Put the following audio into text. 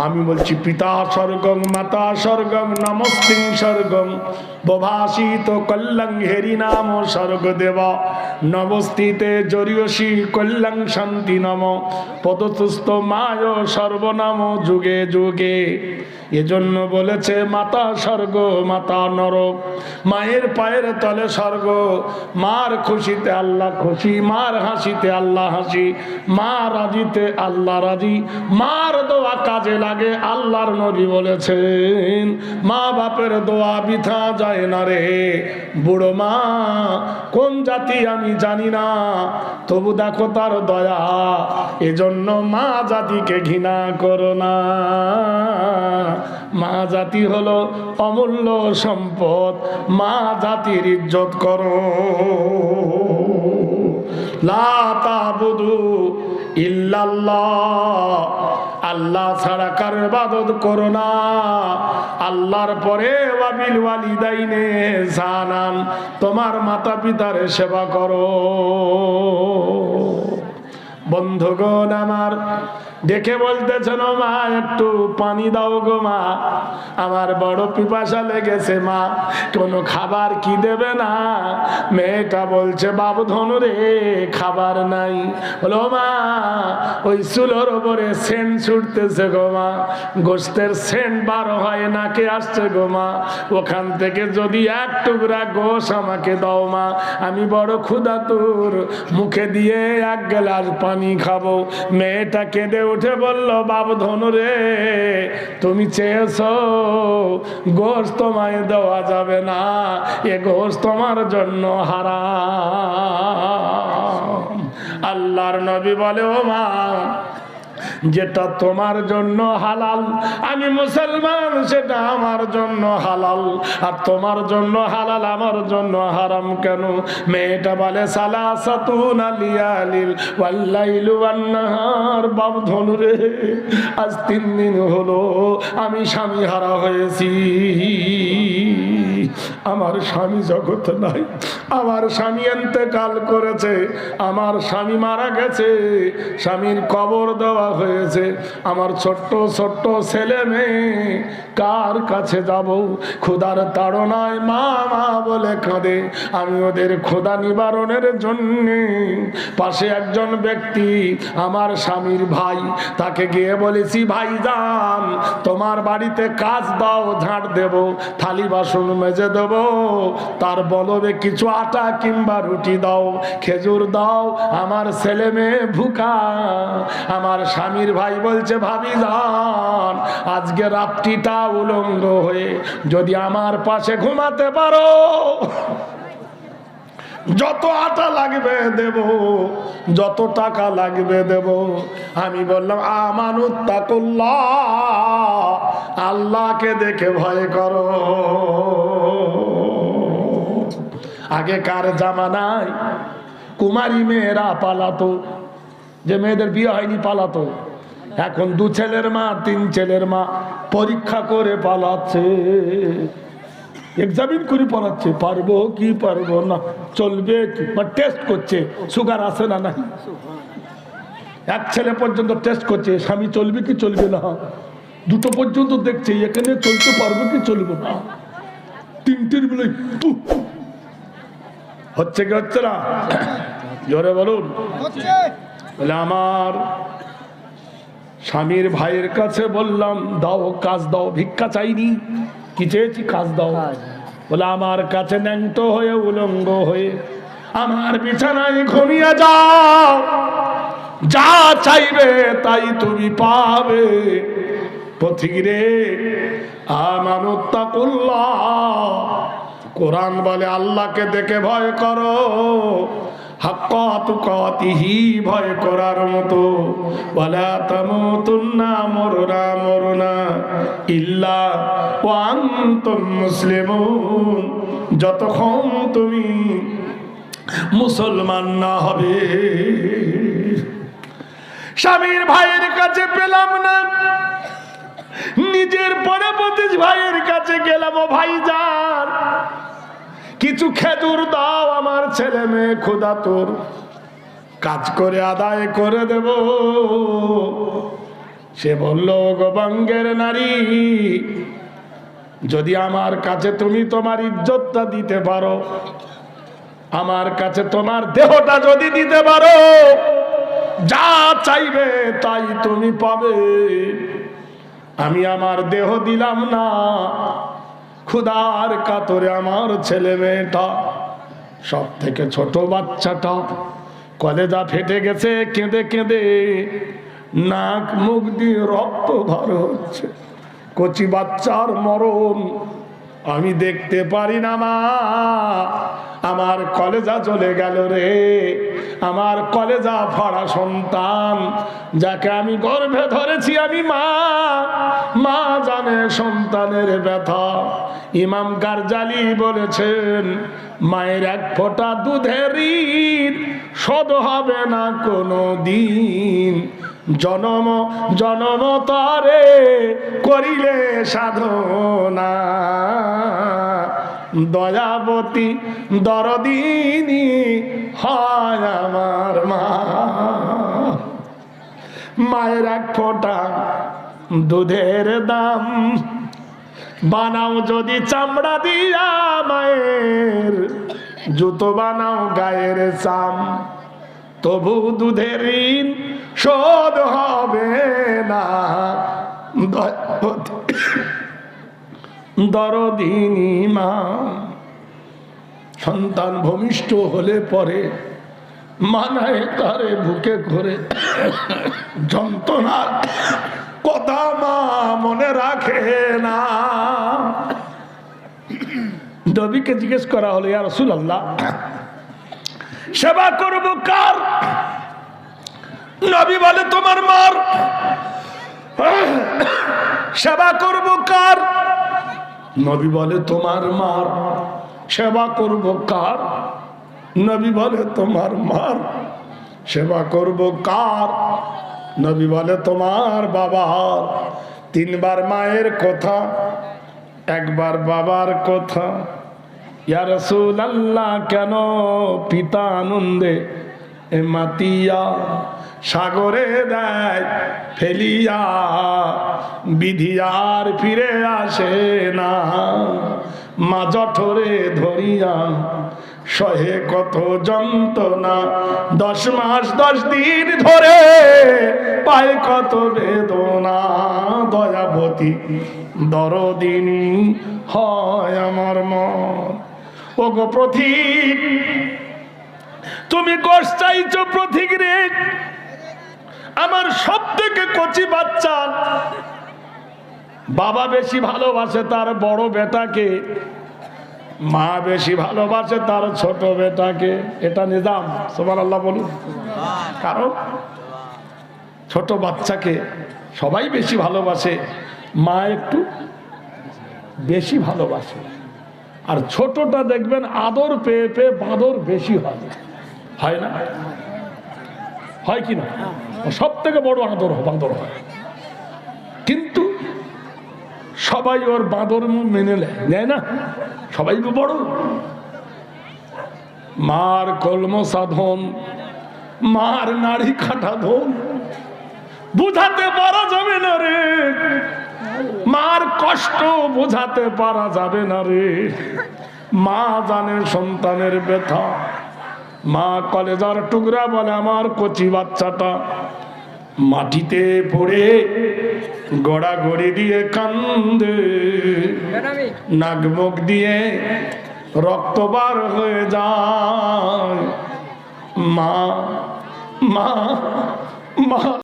আমি বলছি পিতা স্বর্গং মাতা স্বর্গং নমস্তিং স্বর্গং বভাসিত কল্যাং হেরি নাম স্বর্গদেব নবস্থিতে জরিয়সী কল্যাং শান্তি নম পদতুস্থ মায় সর্বনাম যুগে যুগে। এজন্য বলেছে মাতা স্বর্গ মাতা নরক, মায়ের পায়ের তলে স্বর্গ, মার খুশিতে আল্লাহ খুশি, মার হাসিতে আল্লাহ হাসি, মা রাজিতে আল্লাহ রাজি, মার দোয়া কাজে লাগে। আল্লাহর নবী বলেছেন মা বাপের দোয়া বৃথা যায় না রে। বুড়ো মা কোন জাতি আমি জানি না, তবু দেখো তার দয়া, এজন্য মা জাতিকে ঘৃণা করো না। মা জাতি হলো অমূল্য সম্পদ, মা জাতির ইজ্জত করো। লা তাবুদু ইল্লাল্লাহ, আল্লাহ ছাড়া কার ইবাদত করো না। আল্লাহর পরে ওয়াবিল ওয়ালিদাইনে ইহসানান, তোমার মাতা পিতার সেবা করো। বন্ধুগণ আমার, দেখে বলতেছেন মা একটু পানি দাও গো মা, আমার বড় পিপাসা লেগেছে মা, কোনো খাবার কি দেবে না? মেয়েটা বলছে বাবু ধনু রে খাবার নাই। বলো মা ওই চুলোর ওপরে সেন্ট ছুটতেছে গো মা, গোস্তের সেন্ট বার হয় নাকে আসছে গো মা, ওখান থেকে যদি এক টুকরা গোশ আমাকে দাও মা, আমি বড় ক্ষুধাতুর, মুখে দিয়ে এক গ্লাস পানি খাবো। মেয়েটা কেঁদে উঠে বলল বাবু ধনু রে তুমি চেয়েছো গোশত তোমায় দেওয়া যাবে না, এ গোশত তোমার জন্য হারাম। আল্লাহর নবী বলে ও মা যেটা তোমার জন্য হালাল আমি মুসলমান, সেটা আমার জন্য হালাল, আর তোমার জন্য হালাল আমার জন্য হারাম কেন? মেয়েটা বলে সালাসাতুন লিয়ালিল ওয়াল্লাইলু ওয়ান্নাহার। বাপ ধনু রে আজ 3 দিন হলো আমি স্বামী হারা হয়েছি, আমার স্বামী জগৎ নাই, আমার স্বামী ইন্তেকাল করেছে, আমার স্বামী মারা গেছে, স্বামীর কবর দেওয়া হয়েছে, আমার ছোট্ট ছোট্ট ছেলে মেয়ে কার কাছে যাব? ক্ষুধার তাড়নায় মা মা বলে কাঁদে। আমি ওদের ক্ষুধা নিবারণের জন্য পাশে একজন ব্যক্তি আমার স্বামীর ভাই, তাকে গিয়ে বলেছি ভাইজান তোমার বাড়িতে কাজ দাও, ঝাঁট দেব, থালি বাসন মেজে দেব, তার বলবে কিছু আটা কিংবা রুটি দাও, খেজুর দাও, আমার ছেলে মেয়ে ভুকা। আমার স্বামীর ভাই বলছে ভাবি যান আজকে রাত্রিটা উলঙ্গ হয়ে যদি আমার পাশে ঘুমাতে পারো যত আটা লাগবে দেব, যত টাকা লাগবে দেব। আমি বললাম আমানুত্তাকুল্লাহ, আল্লাহকে দেখে ভয় করো। আগেকার জামানায় কুমারী মেয়েরা পালাতো, যে মেয়েদের বিয়ে হয়নি পালাতো, এখন 2 ছেলের মা 3 ছেলের মা পরীক্ষা করে পালাচ্ছে, এক্সামিন করে পালাচ্ছে, পারবো কি পারবো না, চলবে কি, বা টেস্ট করছে সুগার আছে না নাই। এক ছেলে পর্যন্ত টেস্ট করছে স্বামী চলবে কি চলবে না, 2টো পর্যন্ত দেখছে এখানে চলতে পারবো কি চলবে না। 3টির বলে হচ্ছে কি হচ্ছে না? জোরে বলুন। বলে আমার স্বামীর ভাইয়ের কাছে বললাম দাও কাজ দাও, ভিক্ষা চাইনি, কি চেয়েছি কাজ দাও। বলে আমার কাছে ন্যাংটো হয়ে উলঙ্গ হয়ে আমার বিছানায় ঘুমিয়ে যাও, যা চাইবে তাই তুমি পাবে। পথিক রে আমানুত্তাকুল্লাহ, কোরআন বলে আল্লাহকে দেখে ভয় করো, হাক্কা তুকাতিহি, ভয় করার মতো। ওয়ালা তামুতুন্না, মরনা ইল্লা ওয়া আনতুম মুসলিমুন, যতক্ষণ তুমি মুসলমান না হবে। স্বামীর ভাইয়ের কাছে পেলাম না, নিজের পরে প্রতিজ ভাইয়ের কাছে গেলাম, ও ভাইজান কিছু খেজুর দাও, আমার ছেলে মেয়ে ক্ষুধাতুর, কাজ করে আদায় করে দেব। সে বলল, গো বঙ্গের নারী, যদি আমার কাছে তুমি তোমার ইজ্জতটা দিতে পারো, আমার কাছে তোমার দেহটা যদি দিতে পারো, যা চাইবে তাই তুমি পাবে। আমি আমার দেহ দিলাম না, ক্ষুধার কাতরে আমার ছেলে মেয়েটা, সব থেকে ছোট বাচ্চাটা কলেজা ফেটে গেছে, কেঁদে কেঁদে নাক মুখ দিয়ে রক্ত বার হচ্ছে, কচি বাচ্চার মরণ আমি দেখতে পারি না মা, আমার কলেজা চলে গেল রে, আমার কলেজা ফাড়া সন্তান, যাকে আমি গর্ভে ধরেছি আমি মা, মা জানে সন্তানের ব্যথা। ইমাম গারজালি বলেছেন, মায়ের এক ফোঁটা দুধের ঋণ শোধ হবে না কোনো দিন, জনম জনম তরে করিলে সাধনা, দয়াবতী দরদিনী হয় আমার মা। মায়ের এক ফোঁটা দুধের দাম বানাও যদি চামড়া দিয়া, মায়ের জুতো বানাও গায়ের চাম, তবু দুধের ঋণ শোধ হবে না, দরদিনী মা। সন্তান ভূমিষ্ঠ হলে পরে মানায় তারে বুকে করে, যন্ত্রণার কথা মা মনে রাখে না। নবীকে জিজ্ঞেস করা হলো, ইয়া রাসূলুল্লাহ, সেবা করব কার? নবী বলে, তোমার মার। সেবা করব কার? নবী বলে, তোমার মার। সেবা করব কার? নবী বলে, তোমার মার। সেবা করব কার? নবী বলে, তোমার বাবার। তিনবার মায়ের কথা, একবার বাবার কথা। ইয়া রাসূলুল্লাহ, কেন পিতা আনন্দে মাতিয়া সাগরে দেয় ফেলিয়া, বিধি আর ফিরে আসে না, মা জঠরে ধরিয়া সহে কত যন্ত্রণা, 10 মাস 10 দিন ধরে পায় কত বেদনা, দয়াবতী দরদিনী হয় আমার মন। ওগো প্রতীক, তুমি গোশ চাইছো প্রতীক রে, আমার সব থেকে কচি বাচ্চা, বাবা বেশি ভালোবাসে তার বড় বেটাকে, মা বেশি ভালোবাসে তার ছোট বেটাকে। এটা নিজাম, সুবহানাল্লাহ বলুন। কারণ ছোট বাচ্চাকে সবাই বেশি ভালোবাসে, মা একটু বেশি ভালোবাসে, আর ছোটটা দেখবেন আদর পেয়ে পেয়ে বাঁদর বেশি হয়, হয় না? হয় কি না? সব থেকে বড় আদর বাঁদর হয়, কিন্তু সবাই ওর বাঁদর মেনে নেয় না, সবাই বড়। মার কলম সাধন, মার নাড়ি কাটা ধন বুঝাতে পারা যাবে না রে, মার কষ্ট বোঝাতে পারা যাবে না রে। মা জানে সন্তানের ব্যথা, মা কলেজার টুকরা বলে, আমার কচি বাচ্চাটা মাটিতে পড়ে গড়াগড়ি দিয়ে কান্দে, নাক মুখ দিয়ে রক্ত বার হয়ে যায়, মা মা মা।